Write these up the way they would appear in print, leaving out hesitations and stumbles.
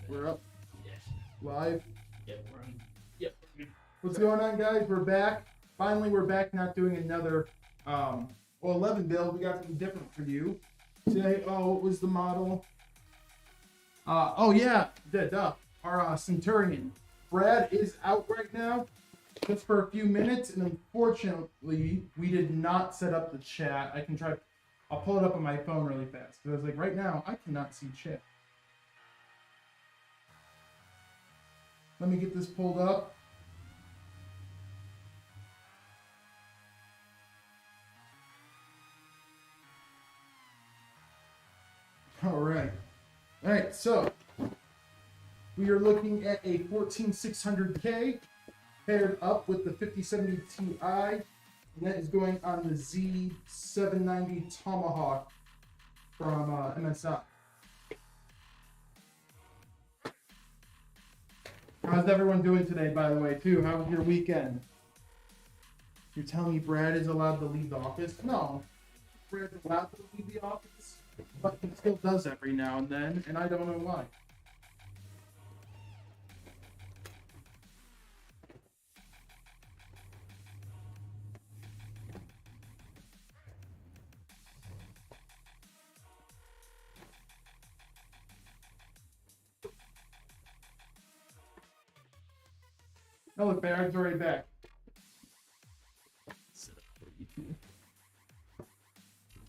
We're up. Yes. Live. Yep, we're on. Yep. What's going on, guys? We're back. Finally, we're back, not doing another 11 build. We got something different for you today. Oh, what was the model? Oh yeah, our Centurion. Brad is out right now, just for a few minutes, and unfortunately, we did not set up the chat. I can try. I'll pull it up on my phone really fast because I was like, right now, I cannot see chat. Let me get this pulled up. All right, so we are looking at a 14600K paired up with the 5070 Ti, and that is going on the Z790 Tomahawk from MSI. How's everyone doing today, by the way, too? How was your weekend? You're telling me Brad is allowed to leave the office? No, Brad's allowed to leave the office, but he still does every now and then, and I don't know why. Oh, look, Brad's already back.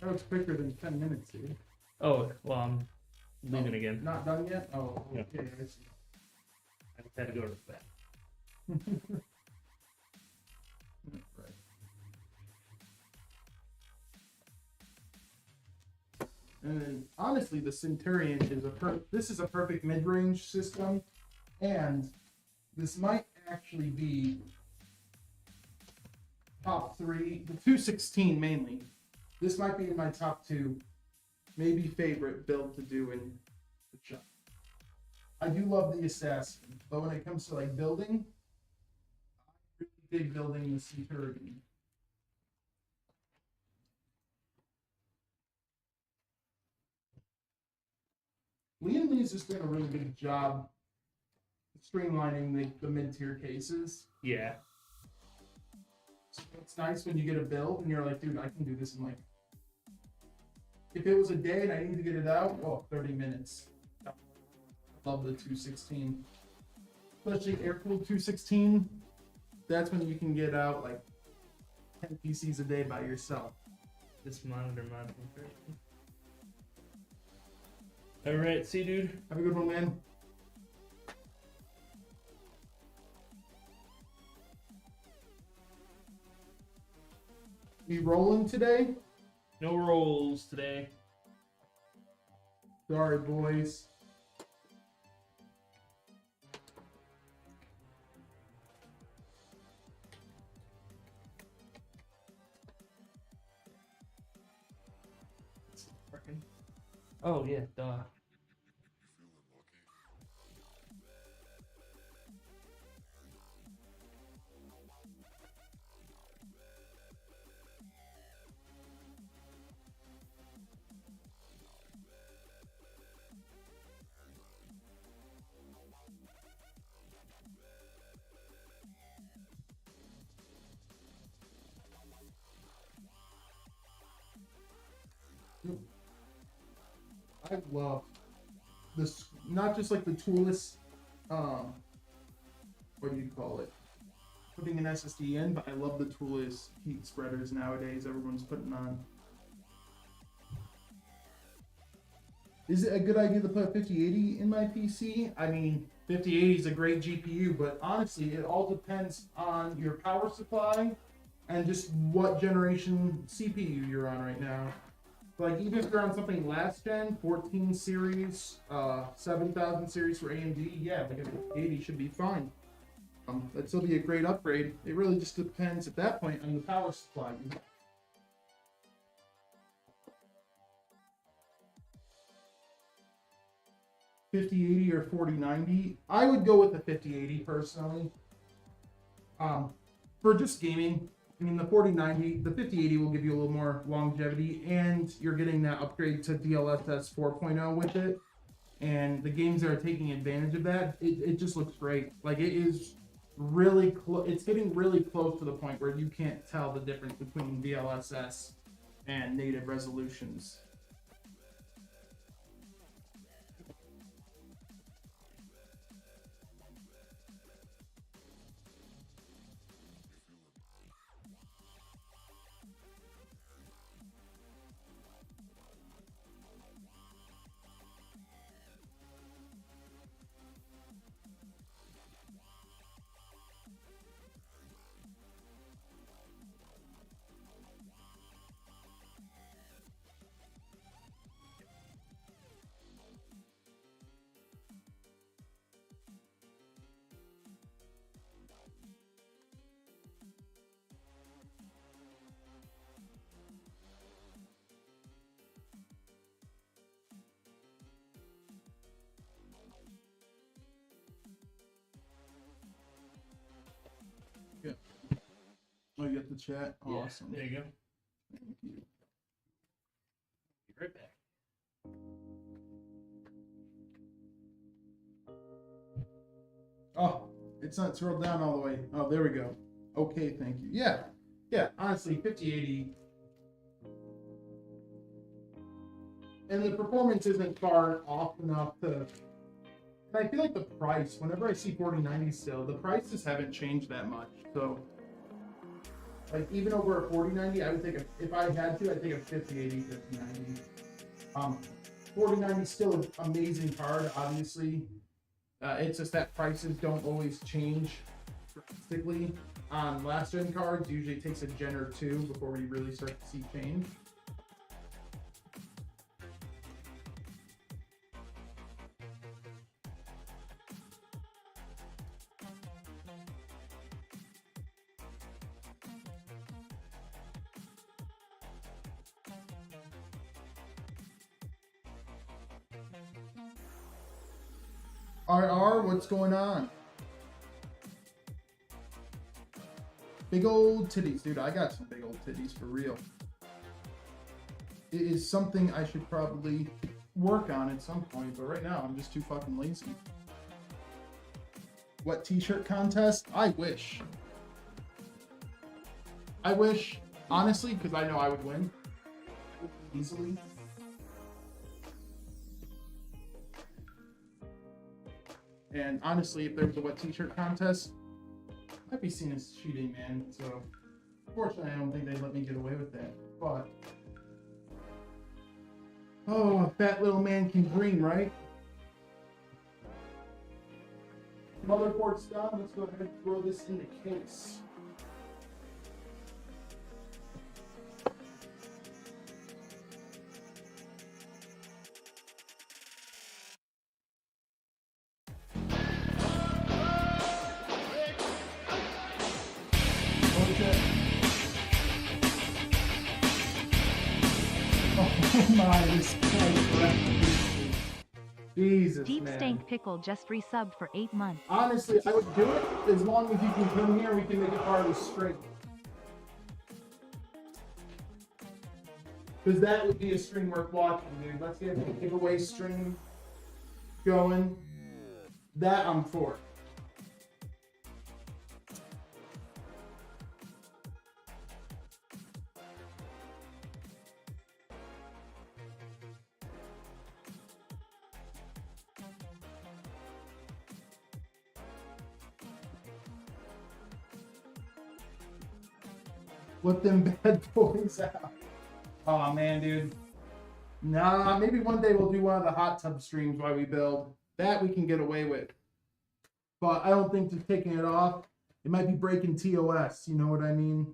That was quicker than 10 minutes, dude. Oh, well, I'm leaving again. Not done yet? Oh, okay, Yeah. I see. I just had to go to the bathroom. Right. And then, honestly, the Centurion is this is a perfect mid-range system, and this might actually be top 3, the 216 mainly. This might be in my top 2, maybe favorite build to do in the shop. I do love the Assassin, but when it comes to like building, I really dig building the Centurion. Liam Lee's just doing a really good job streamlining the mid-tier cases. Yeah. So it's nice when you get a build and you're like, dude, I can do this in like, if it was a day and I need to get it out, well, 30 minutes. I love the 216. Especially air-cooled 216. That's when you can get out like 10 PCs a day by yourself. This monitor mod. Alright, see, dude. Have a good one, man. We rolling today? No rolls today. Sorry, boys. Oh, yeah, duh. I love this, not just like the toolless, what do you call it? Putting an SSD in, but I love the toolless heat spreaders nowadays everyone's putting on. Is it a good idea to put a 5080 in my PC? I mean, 5080 is a great GPU, but honestly, it all depends on your power supply and just what generation CPU you're on right now. Like, even if you're on something last gen, 14 series, 7000 series for AMD, yeah, like a 5080 should be fine. That'd still be a great upgrade. It really just depends at that point on the power supply. 5080 or 4090. I would go with the 5080 personally. For just gaming, I mean, the 4090, the 5080 will give you a little more longevity, and you're getting that upgrade to DLSS 4.0 with it. and the games that are taking advantage of that, it just looks great. Like it is really close. It's getting really close to the point where you can't tell the difference between DLSS and native resolutions. Yeah. Oh, you got the chat? Awesome. Yeah, there you go. Thank you. Be right back. Oh, it's not scrolled down all the way. Oh, there we go. Okay, thank you. Yeah. Yeah, honestly, 5080. And the performance isn't far off enough to. And I feel like the price, whenever I see 4090 still, the prices haven't changed that much. So, like, even over a 4090, I would take if I had to, I'd take a 5080, 5090. 4090 is still an amazing card, obviously. It's just that prices don't always change drastically. On last gen cards, usually it takes a gen or two before we really start to see change. RR, what's going on? Big old titties, dude. I got some big old titties for real. It is something I should probably work on at some point, but right now I'm just too fucking lazy. What t-shirt contest? I wish. I wish, honestly, because I know I would win easily. And honestly, if there was a wet t-shirt contest, I'd be seen as cheating, man. So, fortunately, I don't think they'd let me get away with that. But, oh, a fat little man can dream, right? Motherboard's done. Let's go ahead and throw this in the case. Jesus, Deep man. Stank Pickle just resubbed for 8 months. Honestly, I would do it as long as you can come here. We can make it part of the stream. Because that would be a stream worth watching, dude. Let's get a giveaway stream going. That I'm for. Whip them bad boys out. Oh man, dude. Nah, maybe one day we'll do one of the hot tub streams while we build. That we can get away with. But I don't think just taking it off, it might be breaking TOS, you know what I mean?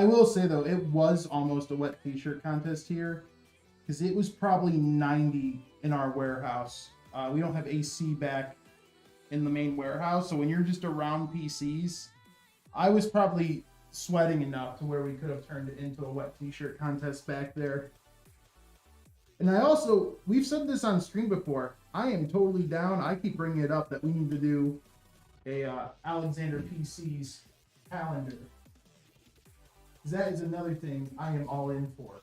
I will say though, it was almost a wet t-shirt contest here, because it was probably 90 in our warehouse. We don't have AC back in the main warehouse, so when you're just around PCs, I was probably sweating enough to where we could have turned it into a wet t-shirt contest back there. And I also, we've said this on stream before, I am totally down. I keep bringing it up that we need to do a AlexanderPCs calendar. That is another thing I am all in for.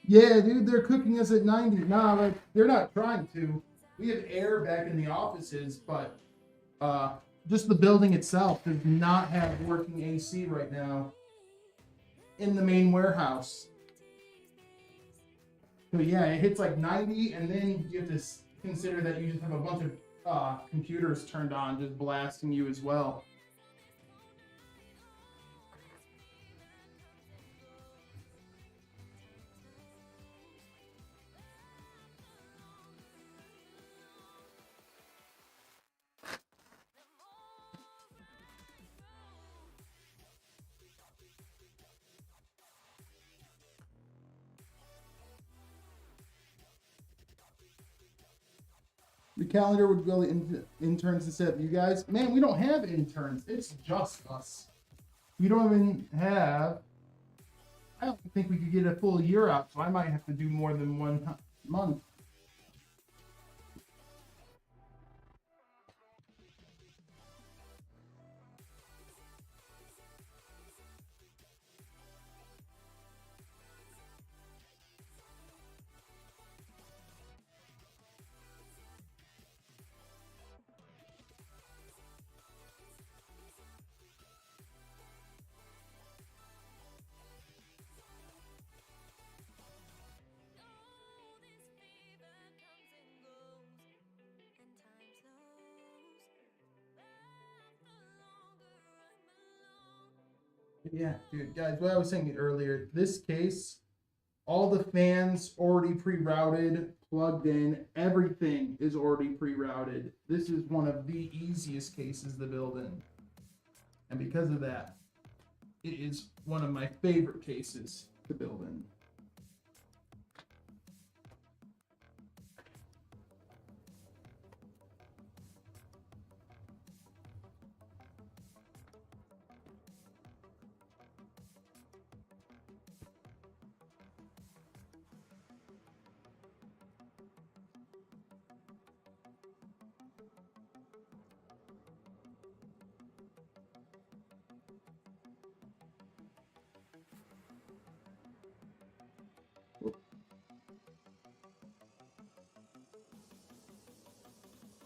Yeah, dude, they're cooking us at 90. Nah, like, they're not trying to. We have air back in the offices, but just the building itself does not have working AC right now in the main warehouse. So yeah, it hits like 90, and then you have to consider that you just have a bunch of computers turned on, just blasting you as well. The calendar would go into interns instead of you guys. Man, we don't have interns. It's just us. We don't even have... I don't think we could get a full year out, so I might have to do more than 1 month. Yeah, dude, guys, what I was saying earlier, this case, all the fans already pre-routed, plugged in, everything is already pre-routed. This is one of the easiest cases to build in. And because of that, it is one of my favorite cases to build in.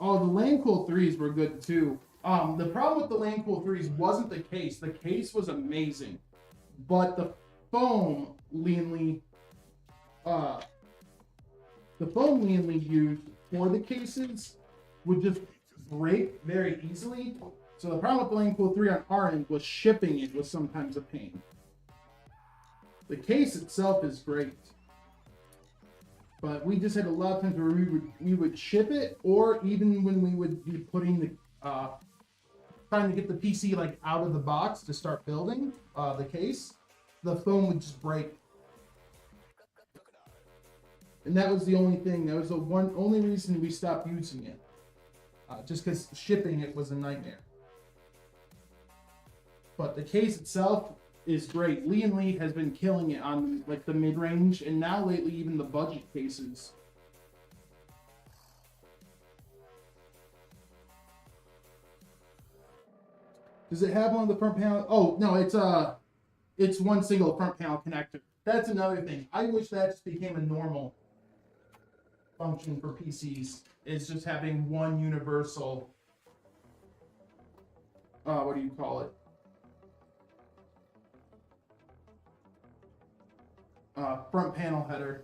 Oh, the Lancool 3s were good too. The problem with the Lancool 3s wasn't the case. The case was amazing. But the foam leanly used for the cases would just break very easily. So the problem with the Lancool 3 on our end was shipping it was sometimes a pain. The case itself is great. But we just had a lot of times where we would ship it, or even when we would be putting the trying to get the PC like out of the box to start building the case, the foam would just break. And that was the only thing. That was the only reason we stopped using it. Just because shipping it was a nightmare. But the case itself is great. Lee and Lee has been killing it on like the mid-range, and now lately even the budget cases. Does it have one of the front panel? Oh no, it's it's one single front panel connector. That's another thing. I wish that just became a normal function for PCs. Is just having one universal, what do you call it? Front panel header.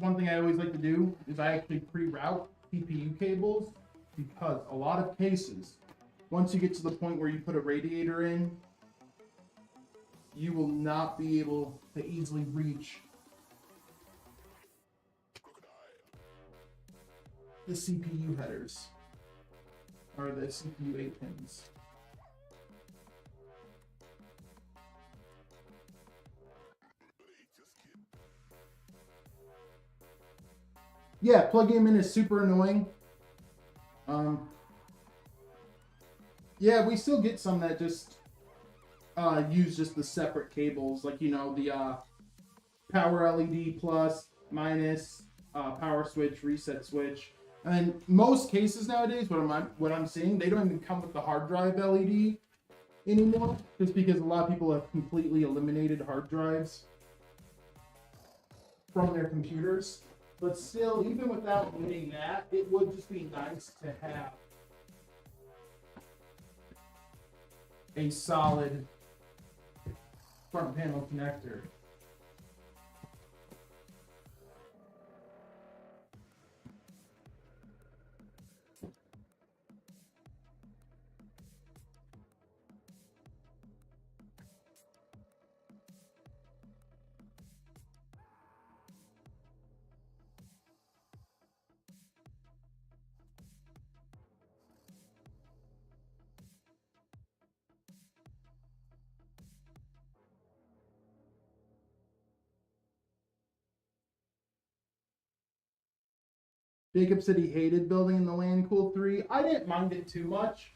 One thing I always like to do is I actually pre-route CPU cables, because a lot of cases, once you get to the point where you put a radiator in, you will not be able to easily reach the CPU headers, or the CPU 8 pins. Yeah, plugging them in is super annoying. Yeah, we still get some that just use just the separate cables, like, you know, the power LED plus, minus, power switch, reset switch. And most cases nowadays, what I'm seeing, they don't even come with the hard drive LED anymore, just because a lot of people have completely eliminated hard drives from their computers. But still, even without doing that, it would just be nice to have a solid front panel connector. Jacob said he hated building in the Lancool 3. I didn't mind it too much.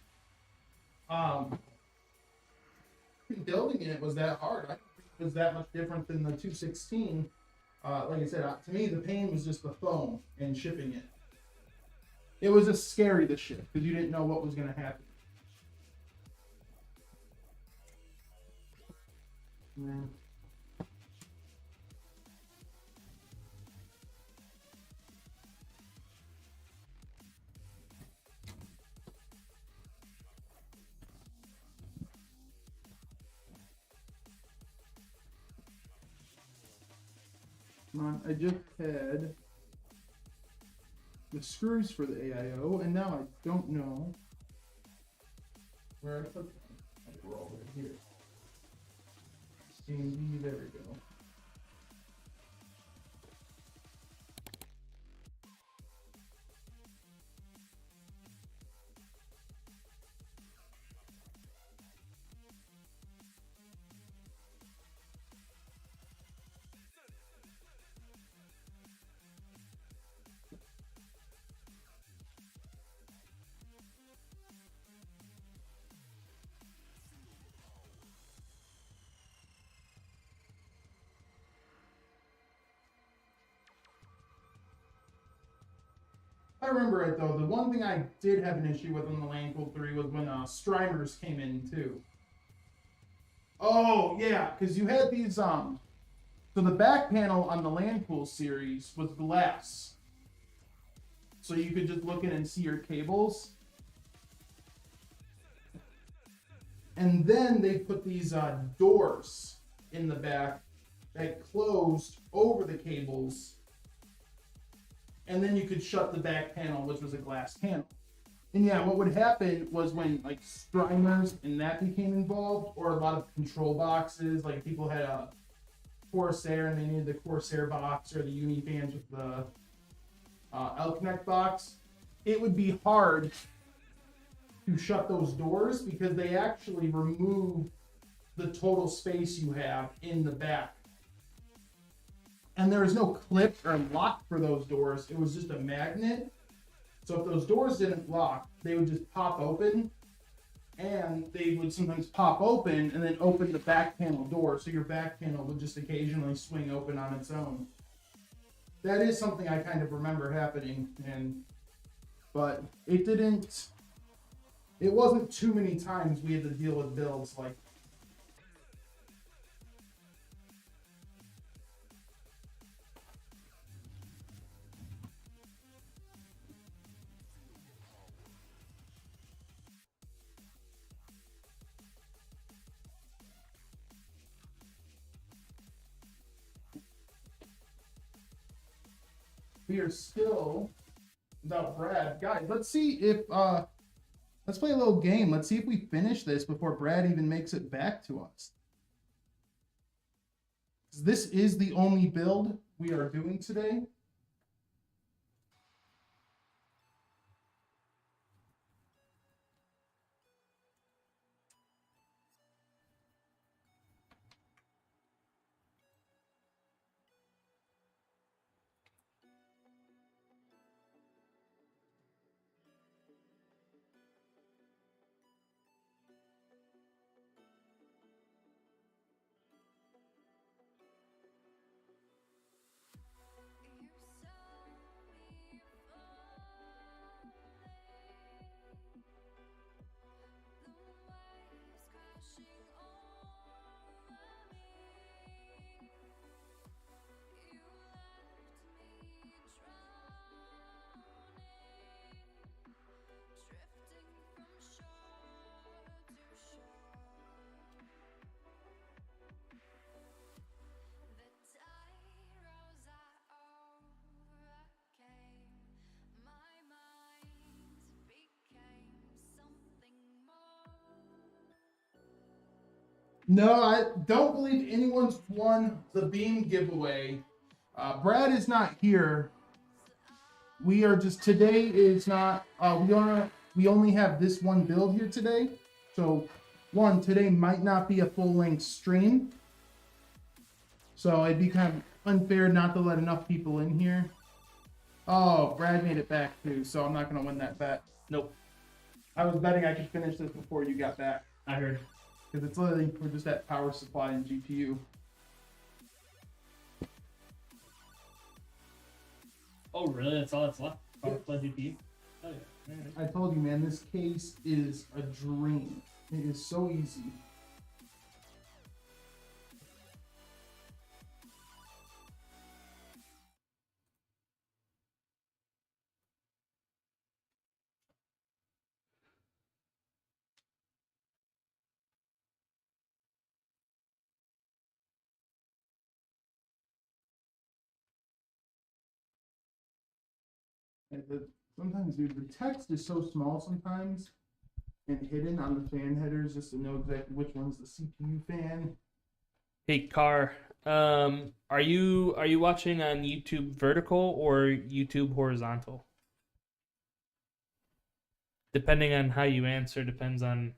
Building it was that hard. I don't think it was that much different than the 216. Like I said, to me, the pain was just the foam and shipping it. It was just scary to ship because you didn't know what was going to happen. Yeah. I just had the screws for the AIO, and now I don't know where I put them. They're all right here. CND, there we go. I remember it though. The one thing I did have an issue with on the Lancool 3 was when streamers came in too. Oh yeah, because you had these so the back panel on the Lancool series was glass, so you could just look in and see your cables. And then they put these doors in the back that closed over the cables. And then you could shut the back panel, which was a glass panel. And yeah, what would happen was when like streamers and that became involved, or a lot of control boxes, like people had a Corsair and they needed the Corsair box or the Unifans with the L-Connect box, it would be hard to shut those doors because they actually remove the total space you have in the back. And there was no clip or lock for those doors. It was just a magnet. So if those doors didn't lock, they would just pop open. And they would sometimes pop open and then open the back panel door. So your back panel would just occasionally swing open on its own. That is something I kind of remember happening, but it didn't. It wasn't too many times we had to deal with builds like. We are still without Brad. Guys, let's see if let's play a little game. Let's see if we finish this before Brad even makes it back to us. This is the only build we are doing today. No, I don't believe anyone's won the beam giveaway. Brad is not here. We are just today is not. We only have this one build here today. So, today might not be a full length stream. So it'd be kind of unfair not to let enough people in here. Oh, Brad made it back too, so I'm not gonna win that bet. Nope. I was betting I could finish this before you got back. I heard. Because it's literally, we're just at power supply and GPU. Oh, really? That's all that's left? Power supply GPU? Oh, yeah. I told you, man, this case is a dream. It is so easy. Sometimes, dude, the text is so small sometimes and hidden on the fan headers just to know exactly which one's the CPU fan. Hey, Car, are you watching on YouTube vertical or YouTube horizontal? Depending on how you answer, depends on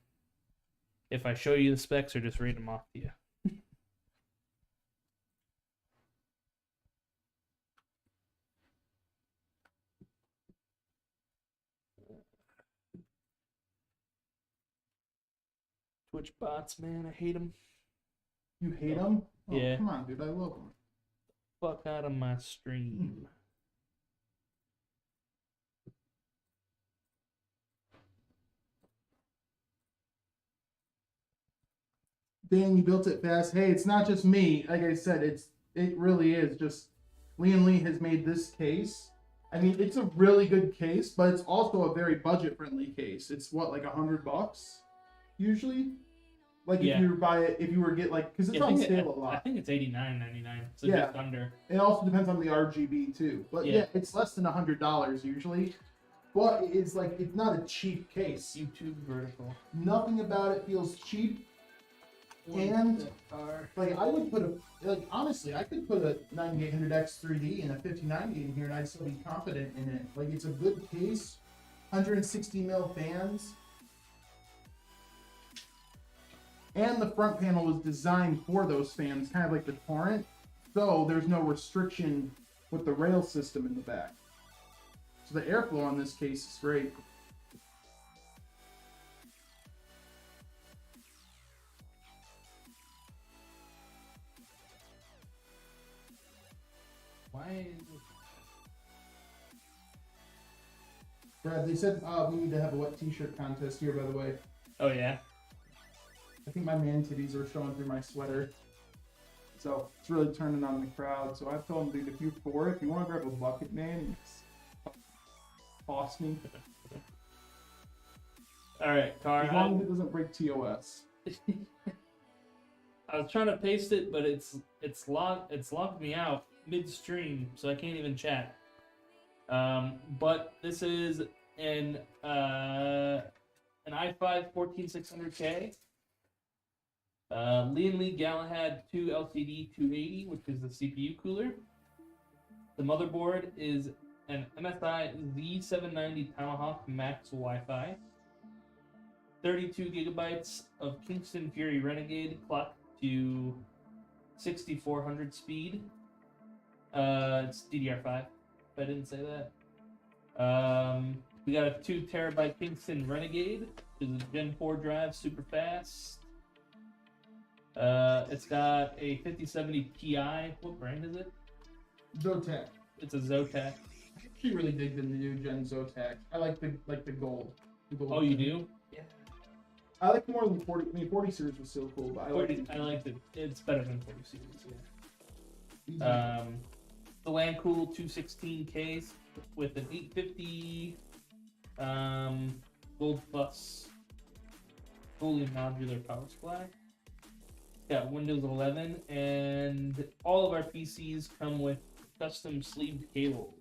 if I show you the specs or just read them off to you. Twitch bots, man, I hate them. You hate them? Oh, Yeah. Come on, dude, I love them. Fuck out of my stream. Dan, you built it fast. Hey, it's not just me. Like I said, it really is just Liam Lee has made this case. I mean, it's a really good case, but it's also a very budget-friendly case. It's what, like $100 usually? Like Yeah. if you were buy it, if you were get like, because it's on sale a I lot. think it's $89.99, so Yeah. just under. It also depends on the RGB too. But yeah, it's less than $100 usually. But it's like, it's not a cheap case. YouTube vertical. Nothing about it feels cheap. And like I would put honestly, I could put a 9800X 3D and a 5090 in here and I'd still be confident in it. Like it's a good case, 160 mil fans. And the front panel was designed for those fans, kind of like the Torrent. So there's no restriction with the rail system in the back. So the airflow on this case is great. Why is it Brad, they said we need to have a wet t-shirt contest here, by the way. Oh yeah. I think my man titties are showing through my sweater. So it's really turning on the crowd. So I told him, dude, if you're for it, if you want to grab a bucket, man, toss me. All right, Car. As long as it doesn't break TOS. I was trying to paste it, but it's locked me out midstream, so I can't even chat. But this is an i5 14600K. Lee Galahad 2 LCD 280, which is the CPU cooler. The motherboard is an MSI Z790 Tomahawk Max Wi-Fi. 32 gigabytes of Kingston Fury Renegade clocked to 6400 speed. It's DDR5, if I didn't say that. We got a 2 terabyte Kingston Renegade, which is a Gen 4 drive, super fast. It's got a 5070 Ti. What brand is it? Zotac. It's a Zotac. She really digged in the new Gen Zotac. I like the gold. The gold Oh, you do? Yeah. I like more than 40. I mean, 40 series was so cool, but I like it. It's better than 40 series. Yeah. The Lancool 216 case with an 850 Gold Plus fully modular power supply. Got Windows 11, and all of our PCs come with custom sleeved cables.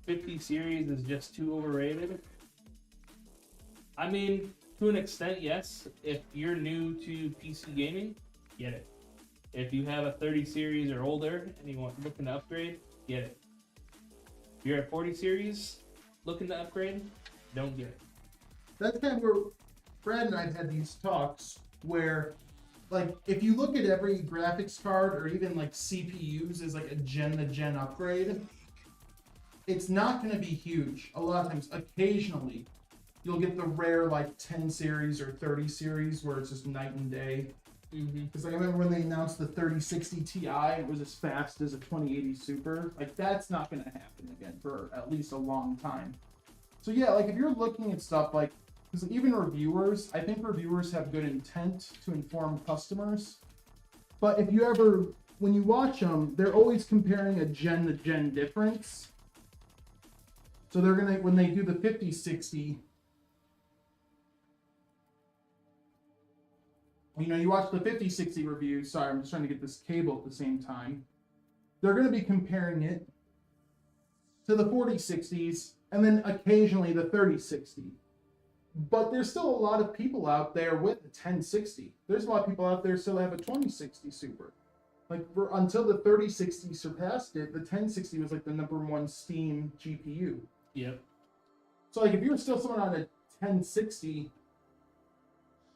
.50 series is just too overrated. I mean, to an extent, yes. If you're new to PC gaming, get it. If you have a 30 series or older and you want looking to upgrade, get it. If you're at 40 series looking to upgrade, don't get it. That's kind of where Brad and I had these talks where, like, if you look at every graphics card or even like CPUs as like a gen-to-gen upgrade, it's not going to be huge. A lot of times, occasionally, you'll get the rare like 10 series or 30 series where it's just night and day. Because like, I remember when they announced the 3060 Ti, it was as fast as a 2080 Super. Like, that's not going to happen again for at least a long time. So yeah, like if you're looking at stuff like, because even reviewers, I think reviewers have good intent to inform customers. But if you ever, when you watch them, they're always comparing a gen-to-gen difference. So they're gonna, when they do the 5060, you know, you watch the 5060 review. Sorry, I'm just trying to get this cable at the same time. They're gonna be comparing it to the 4060s and then occasionally the 3060. But there's still a lot of people out there with the 1060. There's a lot of people out there still have a 2060 Super. Like until the 3060 surpassed it, the 1060 was like the #1 Steam GPU. Yep. So like if you're still someone on a 1060,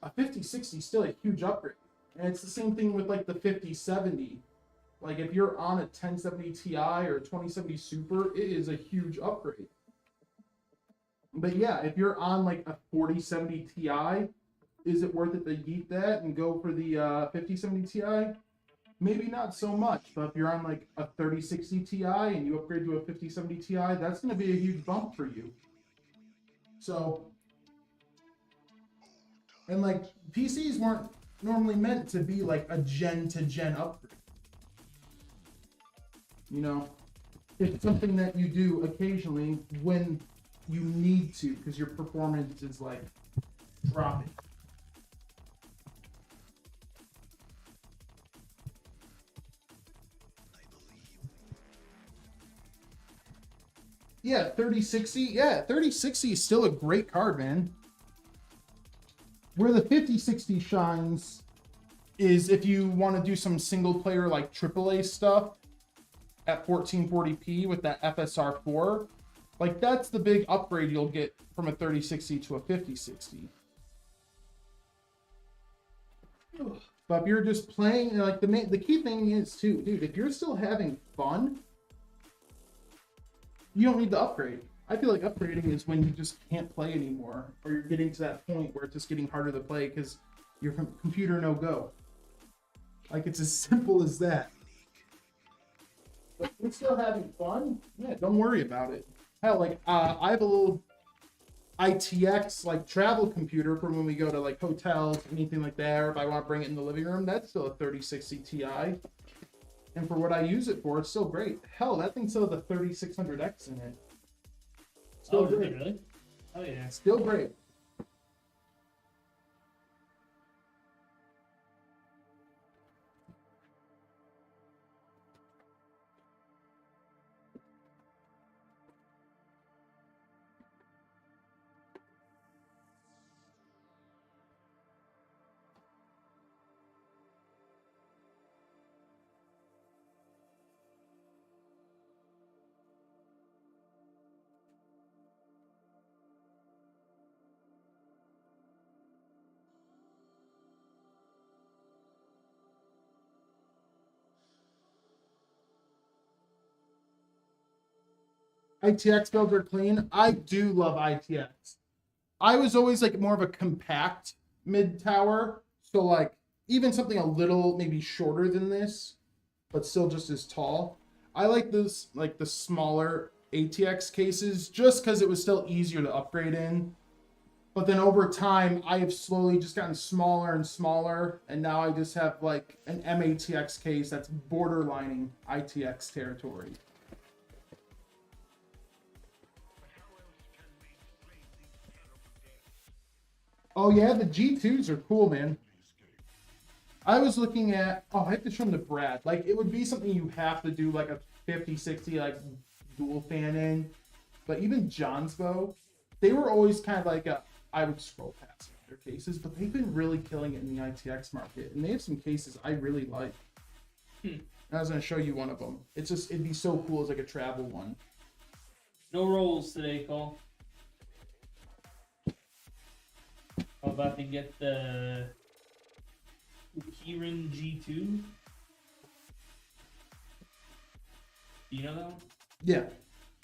a 5060 is still a huge upgrade. And it's the same thing with like the 5070. Like if you're on a 1070 Ti or a 2070 Super, it is a huge upgrade. But yeah, if you're on like a 4070 Ti, is it worth it to eat that and go for the 5070 Ti? Maybe not so much, but if you're on like a 3060 Ti and you upgrade to a 5070 Ti, that's going to be a huge bump for you. So, and like PCs weren't normally meant to be like a gen-to-gen upgrade. You know, it's something that you do occasionally when you need to, because your performance is like dropping. Yeah, 3060. Yeah, 3060 is still a great card, man. Where the 5060 shines is if you want to do some single player like AAA stuff at 1440p with that FSR4. Like, that's the big upgrade you'll get from a 3060 to a 5060. But if you're just playing, like, the key thing is, too, dude, if you're still having fun, you don't need to upgrade. I feel like upgrading is when you just can't play anymore, or you're getting to that point where it's just getting harder to play because your computer no go. Like, it's as simple as that. But we're still having fun. Yeah, don't worry about it. Hell, like I have a little ITX like travel computer for when we go to like hotels, anything like that, or if I want to bring it in the living room. That's still a 3060 Ti, and for what I use it for, it's still great. Hell, that thing still has a 3600X in it. Still Oh, great. really? Oh yeah. Still great. ITX builds are clean. I do love ITX. I was always like more of a compact mid tower. So like even something a little maybe shorter than this, but still just as tall. I like this like the smaller ATX cases just because it was still easier to upgrade in. But then over time, I have slowly just gotten smaller and smaller, and now I just have like an MATX case that's borderlining ITX territory. Oh yeah, the G2s are cool, man. I was looking at, I have to show them to Brad. Like, it would be something you have to do, like a 50, 60, like, dual fan in. But even Johnsbow, they were always kind of like I would scroll past their cases, but they've been really killing it in the ITX market. And they have some cases I really like. And I was going to show you one of them. It's just, it'd be so cool as like a travel one. No rolls today, Cole. I'm about to get the Kirin G2. Do you know that one? Yeah.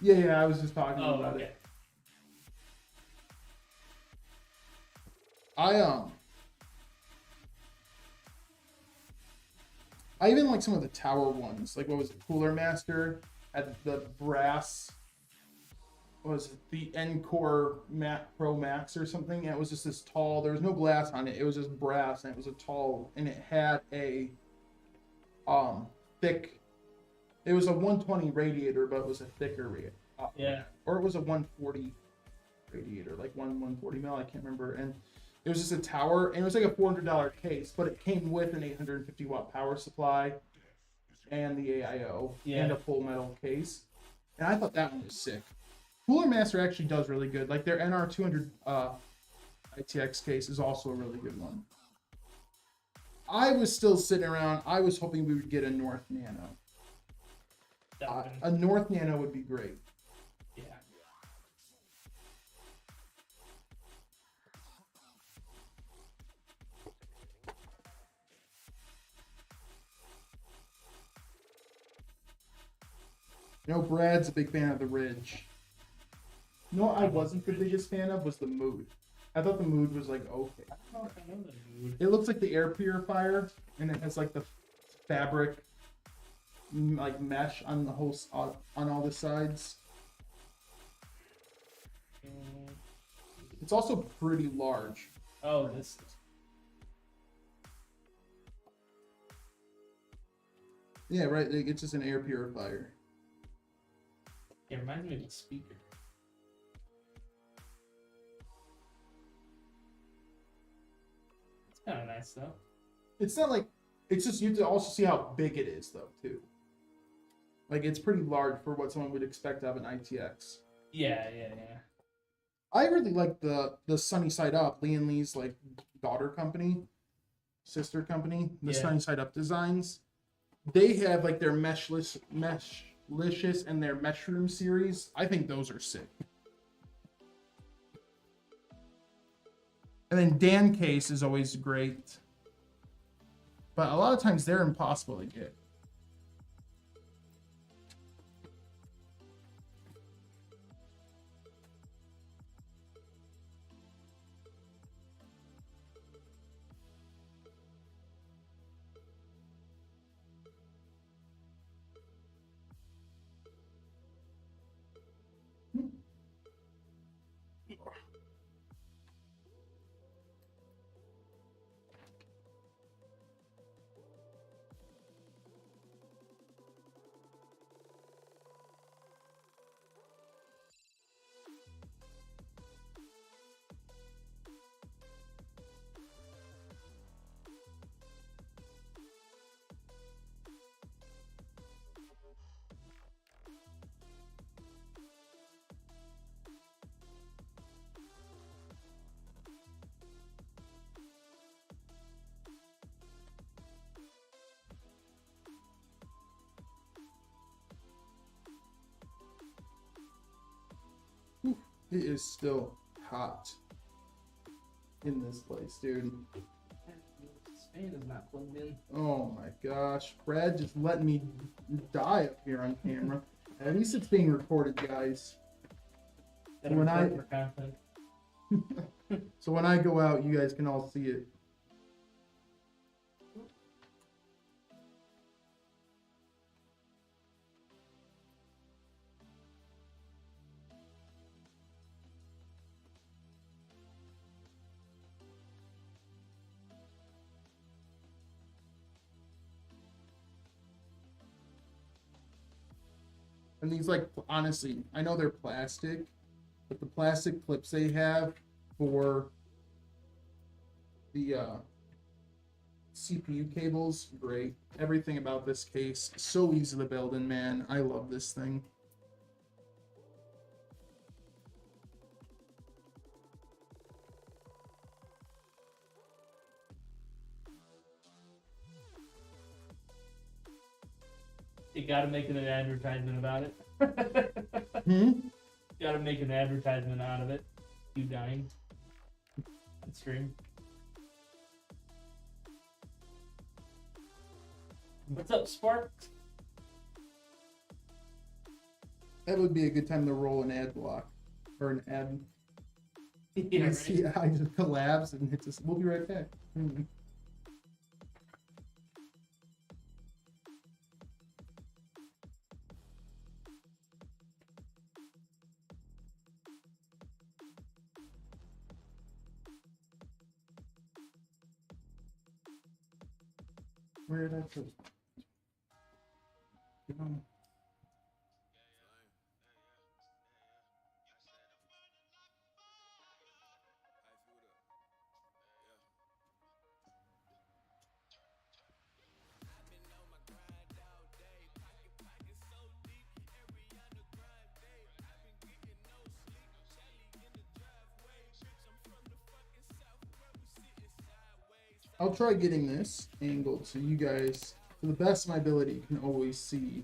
Yeah, I was just talking about okay. it. I even like some of the tower ones. Like, what was it? Cooler Master had the brass. What was it? The Encore Pro Max or something. And it was just this tall. There was no glass on it. It was just brass, and it was a tall. And it had a thick. It was a 120 radiator, but it was a thicker radiator. Yeah. Or it was a 140 radiator, like 140 mil. I can't remember. And it was just a tower, and it was like a $400 case, but it came with an 850 watt power supply and the AIO and a full metal case. And I thought that one was sick. Cooler Master actually does really good. Like their NR200 ITX case is also a really good one. I was still sitting around. I was hoping we would get a North Nano. A North Nano would be great. Yeah. You know, Brad's a big fan of the Ridge. You know what I wasn't the biggest fan of was the Mood. I thought the Mood was like okay. I don't know if I know the Mood. It looks like the air purifier, and it has like the fabric, like mesh on the whole on all the sides. It's also pretty large. Oh, this. Yeah, right. Like, it's just an air purifier. It reminds me of a speaker. It's kind of nice though. It's not like it's just you have to also see how big it is though too. Like it's pretty large for what someone would expect out of an ITX. Yeah. I really like the Sunny Side Up, Lee and Lee's like daughter company, sister company, the Sunny Side Up Designs. They have like their Meshlicious and their Mushroom series. I think those are sick. And then Dan Case is always great. But a lot of times they're impossible to get. It is still hot in this place, dude. This fan is not plugged in. Oh my gosh. Brad just letting me die up here on camera. At least it's being recorded, guys. Gotta When I- record for content. So when I go out, you guys can all see it. And these, like, honestly, I know they're plastic, but the plastic clips they have for the CPU cables, great. Everything about this case, so easy to build in, man. I love this thing. You gotta make an advertisement about it. Hmm? Gotta make an advertisement out of it. You dying. On stream. What's up, Sparks? That would be a good time to roll an ad block. Or an ad. Yeah, I right? see I just collapse and it just, we'll be right back. Where did I put it? I'll try getting this angled so you guys, to the best of my ability, can always see.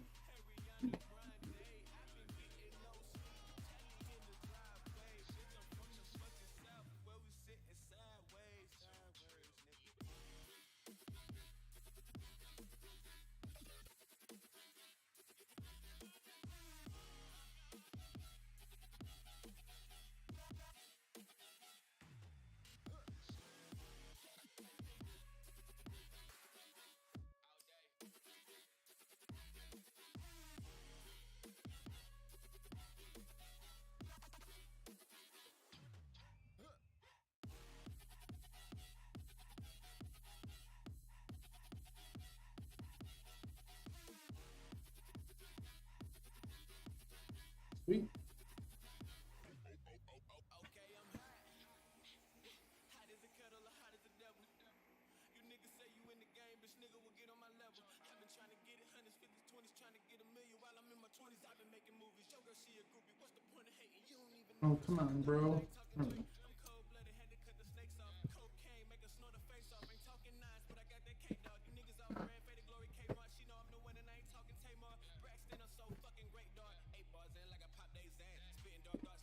Sweet. Oh, come on, bro. Oh.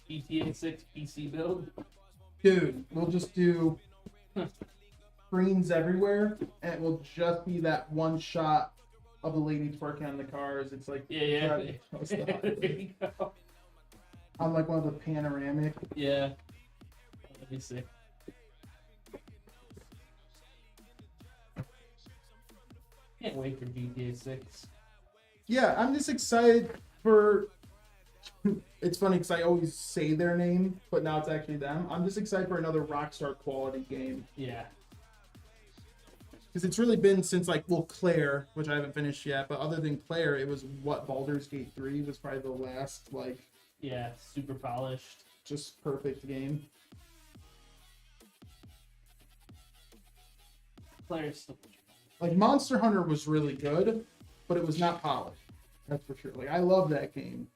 GTA 6 PC build. Dude, we'll just do screens everywhere, and it will just be that one shot of the lady twerking on the cars. It's like Yeah. driving across the There highway. you go. on like one of the panoramic. Yeah. That'd be sick. Can't wait for GTA 6. Yeah, I'm just excited for. It's funny because I always say their name, but now it's actually them. I'm just excited for another Rockstar quality game. Yeah. Because it's really been since, like, well, Claire, which I haven't finished yet, but other than Claire, it was what, Baldur's Gate 3 was probably the last, like, Yeah. Super polished. just perfect game. Players still. Like, Monster Hunter was really good, but it was not polished. That's for sure. Like, I love that game.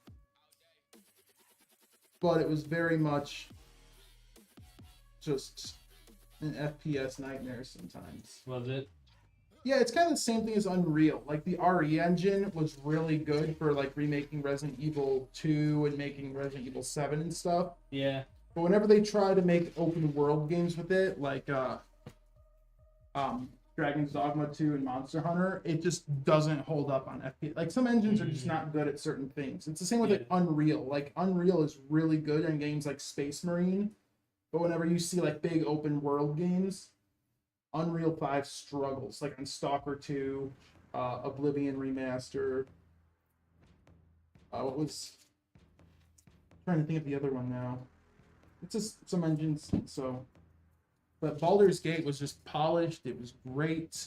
But it was very much just an FPS nightmare sometimes. Was it? Yeah, it's kind of the same thing as Unreal. Like the RE engine was really good for like remaking Resident Evil 2 and making Resident Evil 7 and stuff. Yeah. But whenever they try to make open world games with it, like Dragon's Dogma 2 and Monster Hunter, it just doesn't hold up on FPS. Like some engines are just not good at certain things. It's the same with like Unreal. Like Unreal is really good in games like Space Marine, but whenever you see like big open world games, Unreal 5 struggles. Like on Stalker 2, Oblivion Remaster. What was? I'm trying to think of the other one now. It's just some engines, so. But Baldur's Gate was just polished. It was great.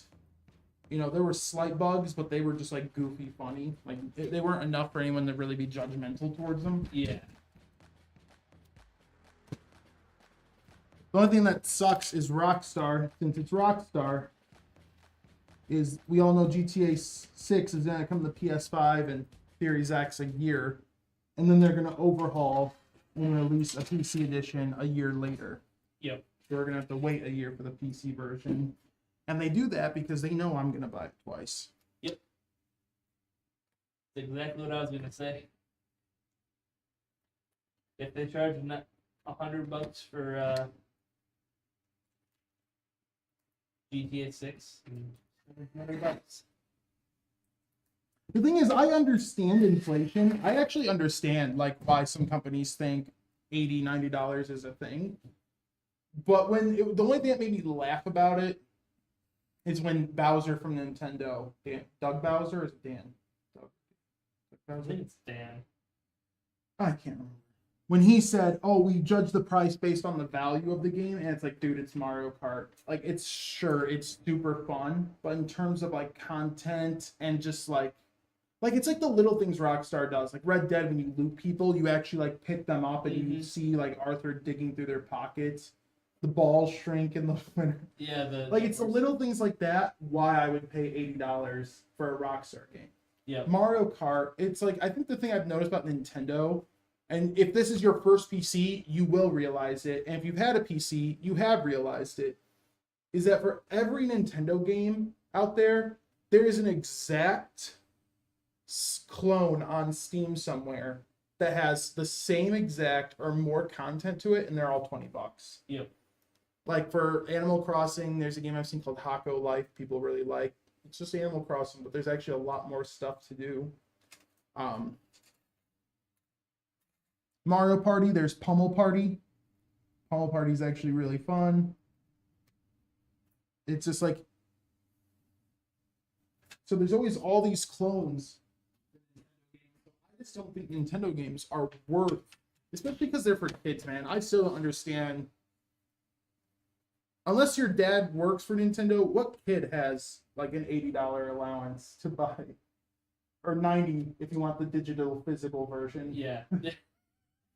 You know, there were slight bugs, but they were just like goofy funny. Like they weren't enough for anyone to really be judgmental towards them. Yeah. The only thing that sucks is Rockstar. Since it's Rockstar, is we all know GTA 6 is going to come to PS5 and Series X a year, and then they're going to overhaul and release a PC edition a year later. Yep. So we're going to have to wait a year for the PC version. And they do that because they know I'm going to buy it twice. Yep. That's exactly what I was going to say. If they charge $100 for GTA 6, $100. The thing is, I understand inflation. I actually understand like why some companies think $80, $90 is a thing. But the only thing that made me laugh about it is when Bowser from Nintendo, Doug Bowser, or is it Dan? Doug I Bowser? think it's Dan. I can't remember. When he said, "Oh, we judge the price based on the value of the game," and it's like, dude, it's Mario Kart. Like, it's super fun, but in terms of like content and just like it's like the little things Rockstar does. Like Red Dead, when you loot people, you actually like pick them up and you see like Arthur digging through their pockets. The balls shrink in the winter. Yeah, it's the little things like that. Why I would pay $80 for a Rockstar game. Yeah. Mario Kart. It's like I think the thing I've noticed about Nintendo, and if this is your first PC, you will realize it. And if you've had a PC, you have realized it. Is that for every Nintendo game out there, there is an exact clone on Steam somewhere that has the same exact or more content to it, and they're all $20. Yep. Like for Animal Crossing, there's a game I've seen called Hako Life. People really like. It's just Animal Crossing, but there's actually a lot more stuff to do. Mario Party, there's Pummel Party. Pummel Party is actually really fun. It's just like, so there's always all these clones. I just don't think Nintendo games are worth, especially because they're for kids, man. I still don't understand. Unless your dad works for Nintendo, what kid has like an $80 allowance to buy? Or $90 if you want the digital physical version. Yeah.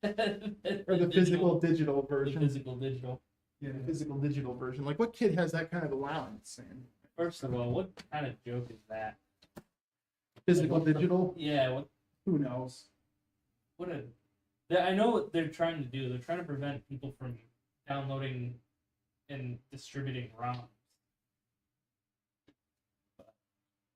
Or the physical digital version. The physical digital. Yeah, the physical digital version. Like, what kid has that kind of allowance? Man? First of all, what kind of joke is that? Physical digital? Yeah. What? Who knows? I know what they're trying to do. They're trying to prevent people from downloading and distributing ROMs.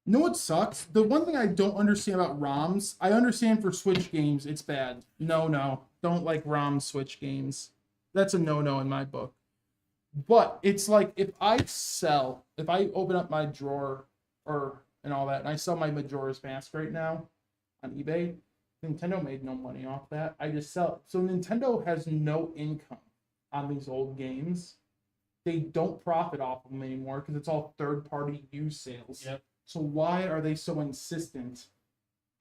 You know what sucks? The one thing I don't understand about ROMs, I understand for Switch games, it's bad. No. Don't like ROM Switch games. That's a no-no in my book. But it's like, if I open up my drawer and all that, and I sell my Majora's Mask right now on eBay, Nintendo made no money off that. I just sell it. So Nintendo has no income on these old games. They don't profit off of them anymore because it's all third-party use sales. Yep. So why are they so insistent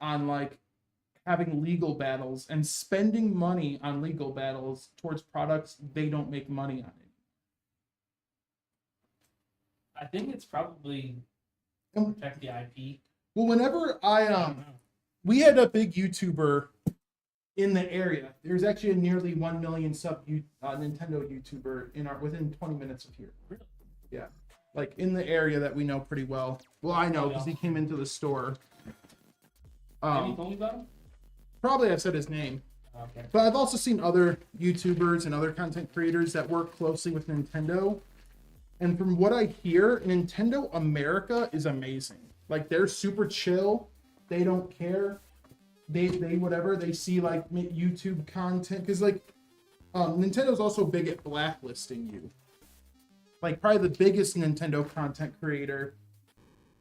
on like having legal battles and spending money on legal battles towards products they don't make money on it? I think it's probably to protect the IP. Well, whenever I don't know. we had a big YouTuber in the area. There's actually a nearly 1 million sub Nintendo YouTuber within 20 minutes of here. Really? Yeah. Like in the area that we know pretty well. Well, I know because he came into the store. Have you told me about him? Probably I've said his name. Okay. But I've also seen other YouTubers and other content creators that work closely with Nintendo And from what I hear, Nintendo America is amazing. Like, they're super chill. They don't care. They whatever. They see, like, YouTube content. Because, like, Nintendo's also big at blacklisting you. Like, probably the biggest Nintendo content creator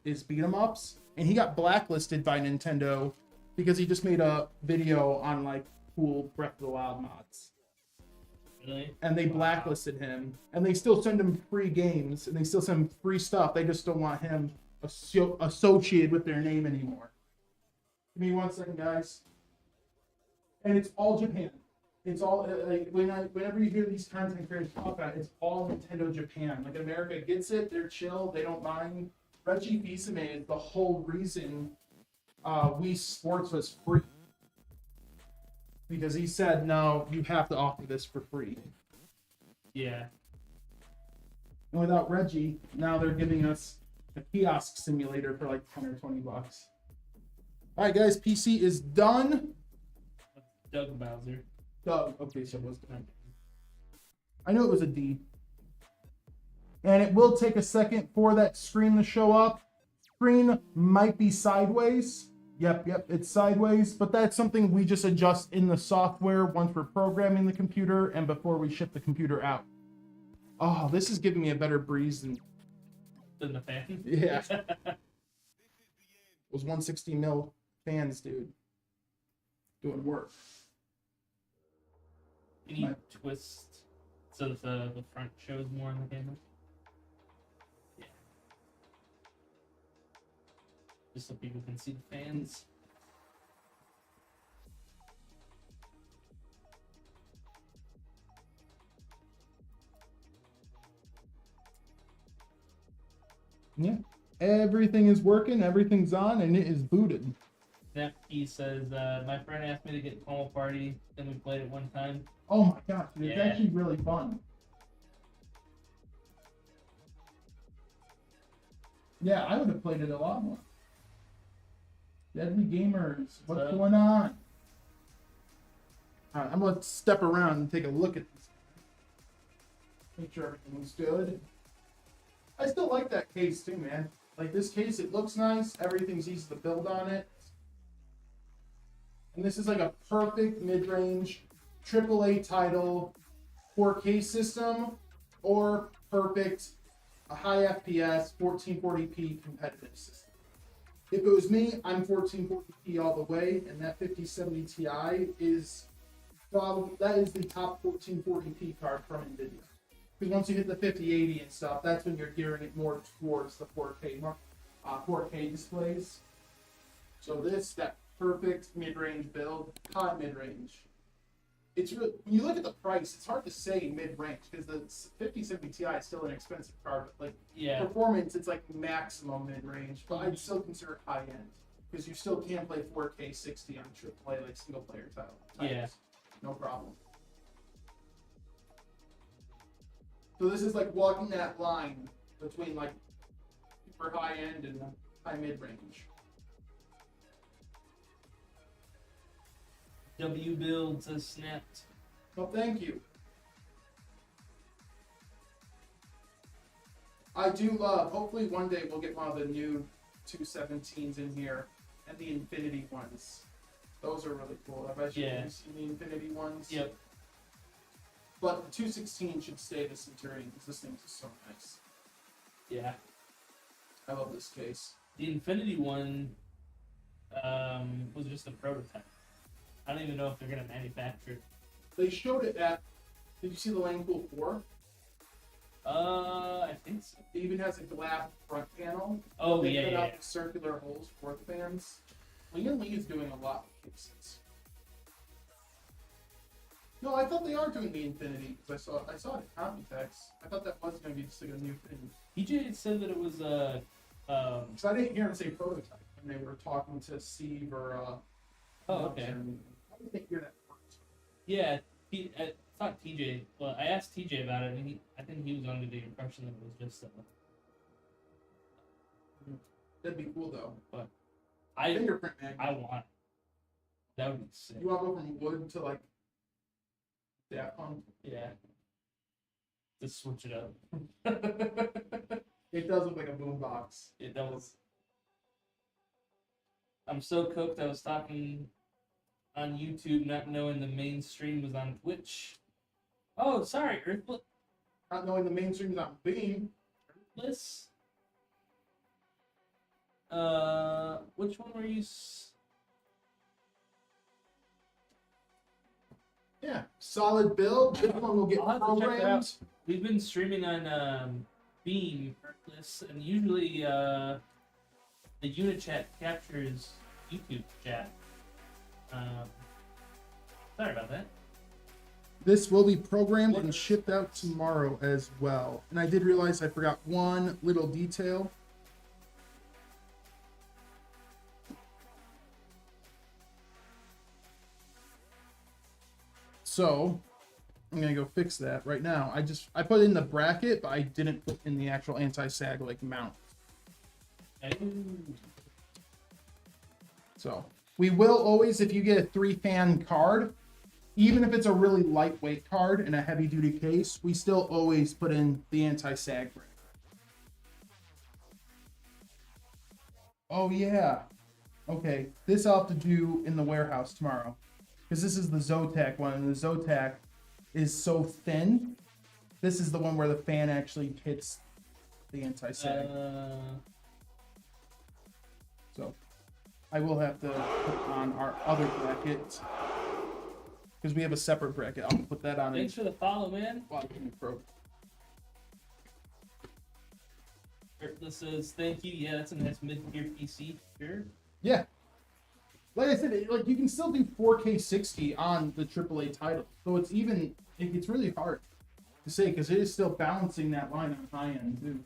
is Beat 'em Ups. And he got blacklisted by Nintendo because he just made a video on, like, cool Breath of the Wild mods. Really? And they blacklisted him. And they still send him free games. And they still send him free stuff. They just don't want him associated with their name anymore. Give me 1 second, guys. And it's all Japan. It's all, like, whenever you hear these content creators talk about it, it's all Nintendo Japan. Like, America gets it. They're chill. They don't mind. Reggie Fils-Aimé is the whole reason Wii Sports was free. Because he said, no, you have to offer this for free. Yeah. And without Reggie, now they're giving us a kiosk simulator for like 10 or 20 bucks. All right, guys, PC is done. Doug Bowser. Doug. Okay, so it was done. I knew it was a D. And it will take a second for that screen to show up. Screen might be sideways. Yep, it's sideways, but that's something we just adjust in the software once we're programming the computer and before we ship the computer out. Oh, this is giving me a better breeze than The fan. yeah. Those 160 mil fans, dude. Doing work. You need twist so that the front shows more on the camera. Yeah. Just so people can see the fans. Yeah. Everything is working, everything's on, and it is booted. Snapkey says, my friend asked me to get Pomo Party, then we played it one time. Oh my gosh, dude, it's Yeah. actually really fun. Yeah, I would have played it a lot more. Deadly Gamers, what's going on? Alright, I'm gonna step around and take a look at this. Make sure everything's good. I still like that case too, man. Like this case, it looks nice. Everything's easy to build on it. And this is like a perfect mid-range AAA title 4K system or perfect a high FPS 1440p competitive system. If it was me, I'm 1440p all the way, and that 5070 Ti is probably the top 1440p card from NVIDIA. Because once you hit the 5080 and stuff, that's when you're gearing it more towards the 4K displays. So that perfect mid-range build, high mid-range. It's really, when you look at the price, it's hard to say mid-range because the 5070 Ti is still an expensive card, but like performance, it's like maximum mid-range. But I'd still consider it high-end because you still can play 4K 60 on AAA like single-player titles. Yeah. No problem. So this is like walking that line between like super high-end and high mid-range. W build says snapped. Well, thank you. I do love, hopefully one day we'll get one of the new 217s in here and the Infinity ones. Those are really cool. Have I you've seen the Infinity ones? Yep. But the 216 should stay the Centurion because this thing's just so nice. Yeah. I love this case. The Infinity one was just a prototype. I don't even know if they're going to manufacture it. They showed it at, did you see the Lancool 4? I think so. It even has a glass front panel. Oh, they yeah, cut yeah, out the circular holes for the fans. Lee and Lee is doing a lot with cases. No, I thought they are doing the Infinity because I saw it at Computex. I thought that was going to be just like a new thing. TJ said that it was Because I didn't hear him say prototype when they were talking to Steve or. Oh, okay. How did they hear that first? Yeah, I thought TJ. Well, I asked TJ about it, and I think he was under the impression that it was just. That'd be cool though. But fingerprint magnet. I want. That would be sick. You want to go from wood to like Daft Punk? Yeah. to switch it up. It does look like a boombox. It does. I'm so cooked. I was talking on YouTube, not knowing the main stream was on Twitch. Oh, sorry, Not knowing the mainstream's not Beam. Earthless. Which one were you? Yeah, solid build. This one will get I'll have to check that programmed. out. We've been streaming on Beam Earthless, and usually the unit chat captures YouTube chat. Sorry about that. This will be programmed and shipped out tomorrow as well. And I did realize I forgot one little detail. So I'm gonna go fix that right now. I put in the bracket, but I didn't put in the actual anti-sag like mount. So we will always, if you get a 3-fan card, even if it's a really lightweight card in a heavy duty case, we still always put in the anti-sag bracket. Oh yeah. Okay, this I'll have to do in the warehouse tomorrow. Because this is the Zotac one, and the Zotac is so thin. This is the one where the fan actually hits the anti-sag. So I will have to put on our other bracket. Because we have a separate bracket. I'll put that on. Thanks for the follow, man. Earthless says, thank you. Yeah, that's a nice mid-tier PC. Sure. Yeah. Like I said, like you can still do 4K 60 on the AAA title. So it's really hard to say because it is still balancing that line on high end too.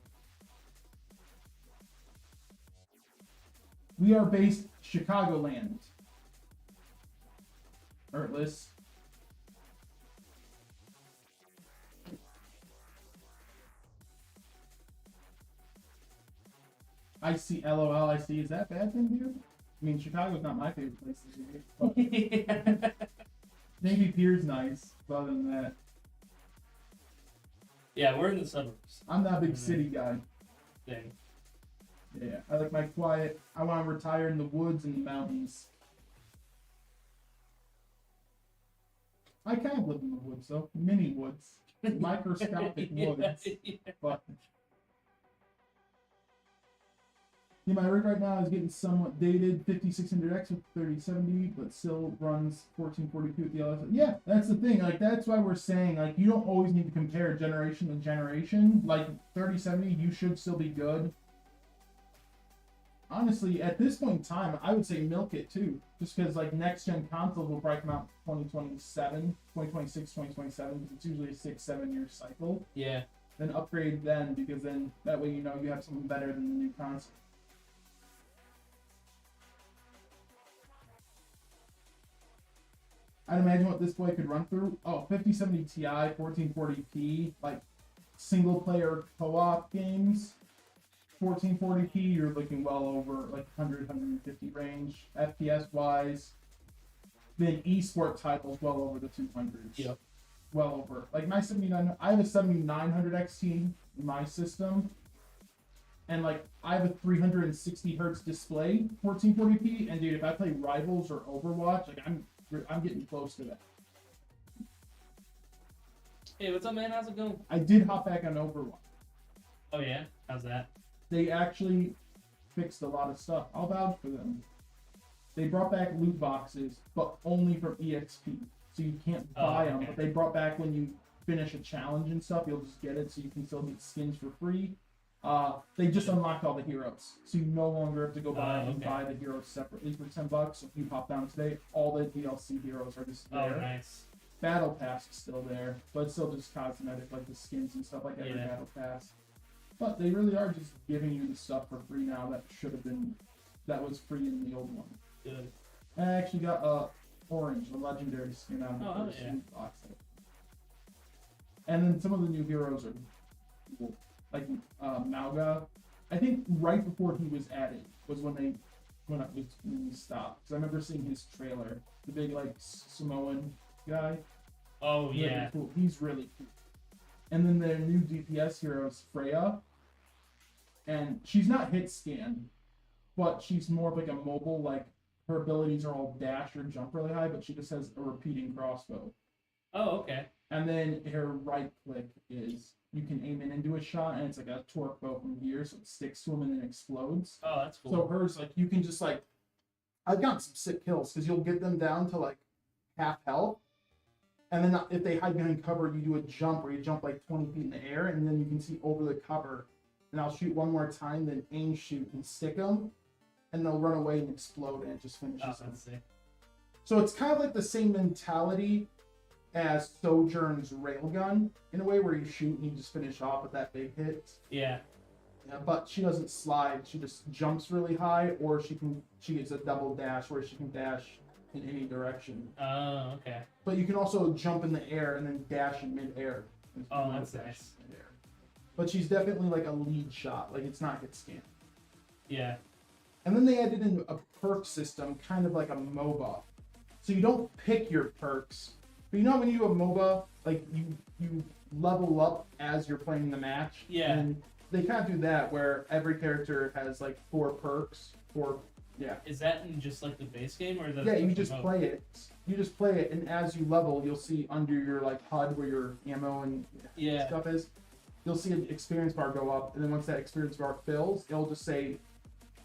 We are based Chicagoland. Earthless. I see LOL, I see. Is that bad thing, dude? I mean, Chicago's not my favorite place to be. But Navy Pier's nice, but other than that. Yeah, we're in the suburbs. I'm not a big city guy. Thing. Yeah, I like my quiet. I want to retire in the woods and the mountains. I kind of live in the woods, though. Mini woods. Microscopic woods. Yeah. But yeah, my rig right now is getting somewhat dated, 5600X with 3070, but still runs 1442 with the LS. Yeah, that's the thing. Like, that's why we're saying, like, you don't always need to compare generation to generation. Like, 3070, you should still be good. Honestly, at this point in time, I would say milk it, too. Just because, like, next-gen consoles will probably come out 2027, 2026, 2027, because it's usually a 6-7 year cycle. Yeah. Then upgrade then, because then that way you know you have something better than the new console. I'd imagine what this boy could run through. Oh, 5070 Ti, 1440p, like single player co-op games. 1440p, you're looking well over like 100, 150 range. FPS wise, then esport titles well over the 200s. Yep. Well over. Like my 79, I have a 7900 XT in my system. And like I have a 360 hertz display, 1440p, and dude, if I play Rivals or Overwatch, like I'm getting close to that. Hey, what's up, man? How's it going? I did hop back on Overwatch. Oh, yeah? How's that? They actually fixed a lot of stuff. I'll vouch for them. They brought back loot boxes, but only from EXP. So you can't buy them, but they brought back when you finish a challenge and stuff, you'll just get it so you can still get skins for free. They just unlocked all the heroes, so you no longer have to go buy and buy the heroes separately for $10. So if you pop down today, all the DLC heroes are just there. Oh, nice. Battle Pass is still there, but it's still just cosmetic, like the skins and stuff like every Battle Pass. But they really are just giving you the stuff for free now that was free in the old one. Good. And I actually got orange, a legendary skin out of the first loot box. And then some of the new heroes are cool. Like Malga, I think right before he was added was when we stopped. Because I remember seeing his trailer, the big like Samoan guy. Oh Really yeah. cool. He's really cool. And then their new DPS hero is Freya. And she's not hit scan, but she's more of like a mobile, like her abilities are all dash or jump really high, but she just has a repeating crossbow. Oh, okay. And then her right click is you can aim it into a shot, and it's like a torque bow from here, so it sticks to him and then explodes. Oh, that's cool. So hers, like, you can just like, I've gotten some sick kills because you'll get them down to like half health, and then if they hide behind cover, you do a jump where you jump like 20 feet in the air, and then you can see over the cover. And I'll shoot one more time, then aim shoot and stick them, and they'll run away and explode, and it just finishes them. That's sick. So it's kind of like the same mentality as Sojourn's Railgun, in a way where you shoot and you just finish off with that big hit. Yeah. Yeah, but she doesn't slide. She just jumps really high, or she gets a double dash where she can dash in any direction. Oh, okay. But you can also jump in the air and then dash in midair. Oh, that's nice. Mid-air. But she's definitely like a lead shot. Like, it's not hit scan. Yeah. And then they added in a perk system, kind of like a MOBA. So you don't pick your perks. But you know when you do a MOBA, like you level up as you're playing the match? Yeah. And they kind of do that where every character has like 4 perks. Yeah. Is that in just like the base game, or is that? Yeah, you just play it. You just play it, and as you level, you'll see under your like HUD where your ammo and stuff is. You'll see an experience bar go up, and then once that experience bar fills, it'll just say,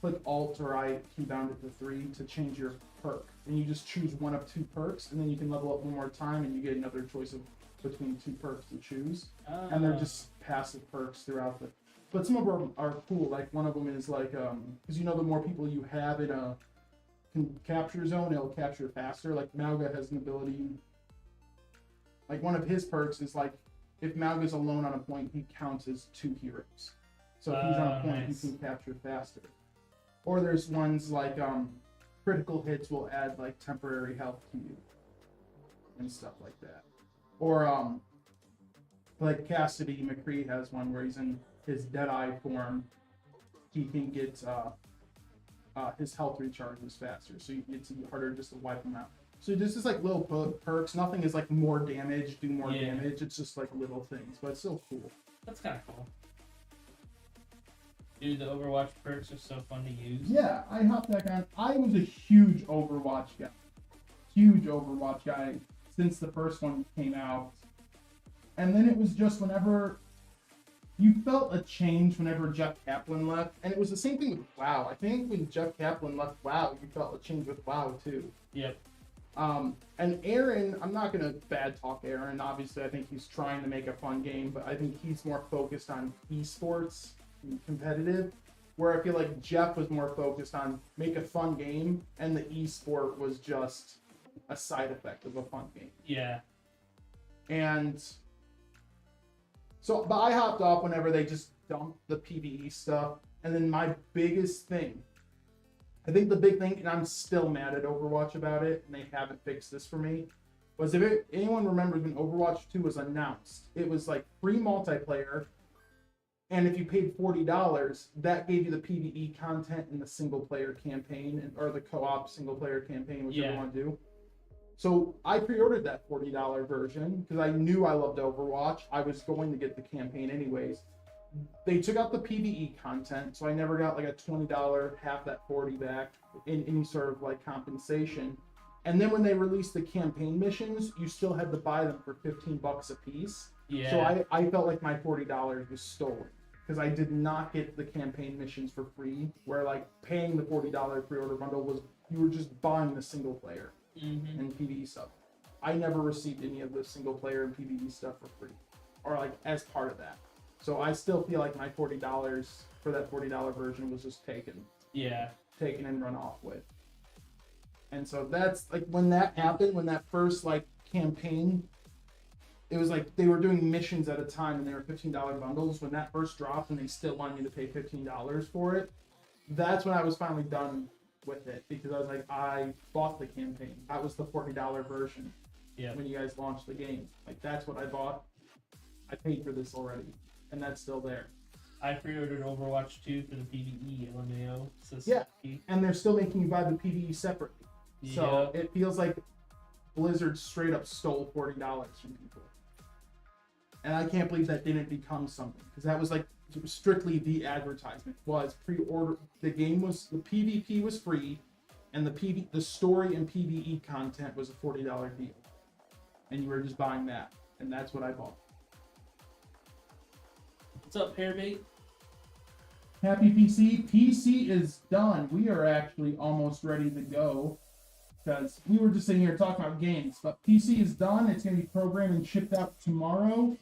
click Alt or I keybound it to 3 to change your perk. And you just choose one of 2 perks, and then you can level up one more time, and you get another choice of between 2 perks to choose. And they're just passive perks throughout the. But some of them are cool. Like one of them is like, because you know the more people you have in a capture zone, it'll capture faster. Like Mauga has an ability. Like one of his perks is like, if Mauga's alone on a point, he counts as 2 heroes. So if he's on a point, nice. he can capture faster. Or there's ones like critical hits will add like temporary health to you and stuff like that. Or like Cassidy McCree has one where he's in his Deadeye form. He can get his health recharges faster, so it's harder just to wipe him out. So this is like little perks. Nothing is like more damage, do more damage. It's just like little things, but it's still cool. That's kind of cool. Dude, the Overwatch perks are so fun to use. Yeah, I hopped back on. I was a huge Overwatch guy. Huge Overwatch guy since the first one came out. And then it was just whenever you felt a change whenever Jeff Kaplan left. And it was the same thing with WoW. I think when Jeff Kaplan left WoW, you felt a change with WoW too. Yep. And Aaron, I'm not going to bad talk Aaron. Obviously, I think he's trying to make a fun game, but I think he's more focused on esports and competitive, where I feel like Jeff was more focused on make a fun game, and the esport was just a side effect of a fun game. Yeah. And so, but I hopped off whenever they just dumped the PvE stuff. And then my biggest thing, I think the big thing, and I'm still mad at Overwatch about it, and they haven't fixed this for me, was if anyone remembers when Overwatch 2 was announced, it was like free multiplayer, and if you paid $40, that gave you the PvE content in the single player campaign, or the co-op single player campaign, whichever you want to do. So I pre-ordered that $40 version because I knew I loved Overwatch. I was going to get the campaign anyways. They took out the PvE content, so I never got like a $20, half that $40 back in any sort of like compensation. And then when they released the campaign missions, you still had to buy them for $15 a piece. Yeah. So I felt like my $40 was stolen because I did not get the campaign missions for free, where like paying the $40 pre-order bundle was, you were just buying the single player and PvE stuff. I never received any of the single player and PvE stuff for free, or like as part of that. So I still feel like my $40 for that $40 version was just taken and run off with. And so that's like when that happened, when that first like campaign, it was like they were doing missions at a time and they were $15 bundles. When that first dropped and they still wanted me to pay $15 for it, that's when I was finally done with it, because I was like, I bought the campaign. That was the $40 version when you guys launched the game. Like, that's what I bought. I paid for this already, and that's still there. I pre-ordered Overwatch 2 for the PvE LMAO. So and they're still making you buy the PvE separately. So it feels like Blizzard straight up stole $40 from people. And I can't believe that didn't become something, because that was like strictly the advertisement was pre-order. The game was, the PvP was free, and the story and PvE content was a $40 deal, and you were just buying that, and that's what I bought. What's up, Hairbait? Happy PC. PC is done. We are actually almost ready to go, because we were just sitting here talking about games, but PC is done. It's going to be programmed and shipped out tomorrow.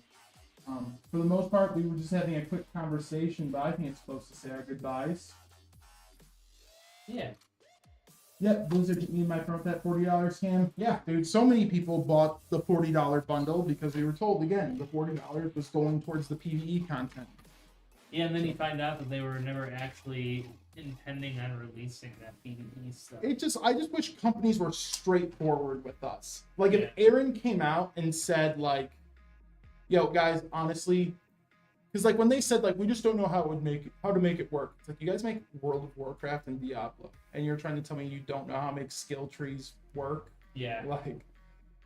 For the most part, we were just having a quick conversation, but I think it's supposed to say our goodbyes. Yeah. Yep, Blizzard hit me in my front with that $40 scam. Yeah, dude, so many people bought the $40 bundle because we were told, again, the $40 was going towards the PvE content. Yeah, and then you find out that they were never actually intending on releasing that PvE stuff. I just wish companies were straightforward with us. Like, if Yeah. Aaron came out and said, like, yo, guys, honestly, because, like, when they said, like, we just don't know how to make it work. It's like, you guys make World of Warcraft and Diablo, and you're trying to tell me you don't know how to make skill trees work? Yeah. Like,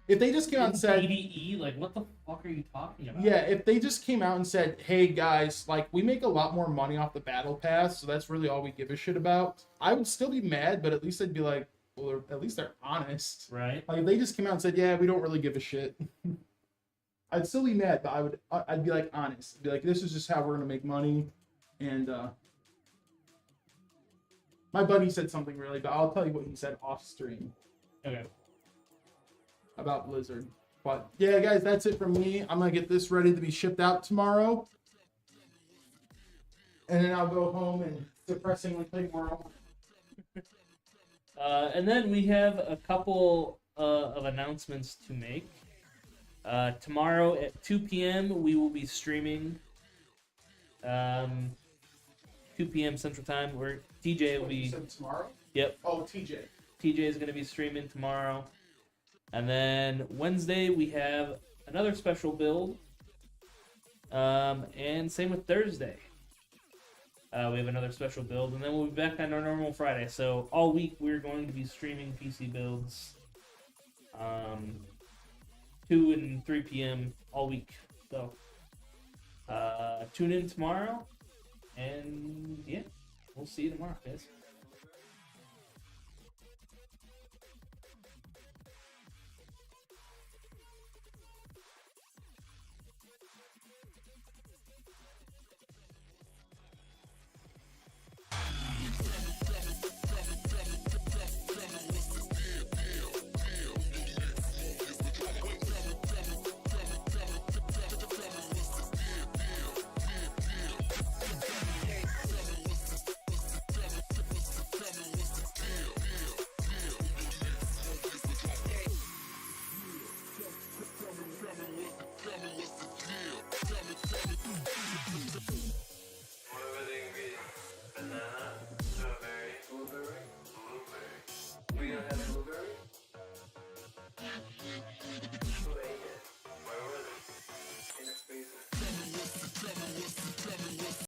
if they just came out and said, PvE, like, what the fuck are you talking about? yeah, if they just came out and said, hey, guys, like, we make a lot more money off the battle pass, so that's really all we give a shit about, I would still be mad, but at least I'd be like, well, at least they're honest. Right? Like, if they just came out and said, yeah, we don't really give a shit, I'd still be mad, but I'd be like honest. I'd be like, this is just how we're gonna make money. And my buddy said something really, but I'll tell you what he said off stream. Okay. About Blizzard. But yeah, guys, that's it from me. I'm gonna get this ready to be shipped out tomorrow, and then I'll go home and depressingly play World. And then we have a couple of announcements to make. Tomorrow at 2 p.m. we will be streaming. 2 p.m. Central Time, where TJ will What, you be. said tomorrow? Yep. Oh, TJ. TJ is going to be streaming tomorrow. And then Wednesday we have another special build. And same with Thursday. We have another special build, and then we'll be back on our normal Friday. So all week we're going to be streaming PC builds. 2 and 3 p.m. all week. So tune in tomorrow, and yeah, we'll see you tomorrow, guys.